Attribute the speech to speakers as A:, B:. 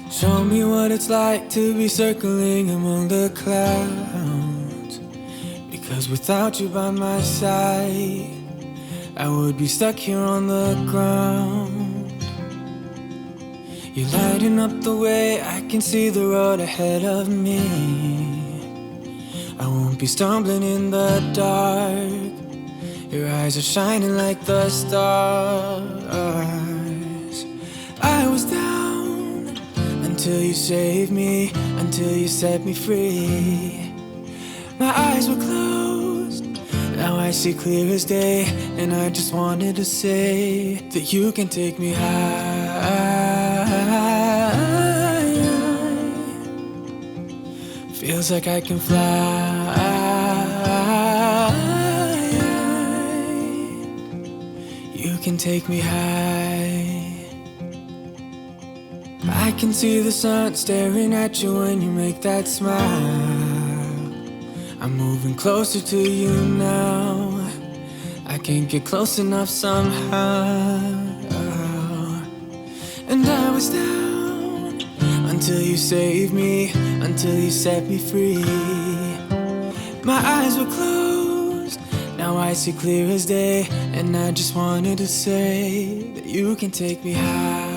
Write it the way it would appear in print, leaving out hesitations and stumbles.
A: Show me what it's like to be circling among the clouds. Because without you by my side, I would be stuck here on the ground. You're lighting up the way, I can see the road ahead of me. I won't be stumbling in the dark. Your eyes are shining like the stars. I was down until you saved me, until you set me free. My eyes were closed, now I see clear as day. And I just wanted to say that you can take me high. Feels like I can fly. You can take me high. I can see the sun staring at you when you make that smile. I'm moving closer to you now. I can't get close enough somehow. And I was down until you saved me, until you set me free. My eyes were closed, now I see clear as day. And I just wanted to say that you can take me high.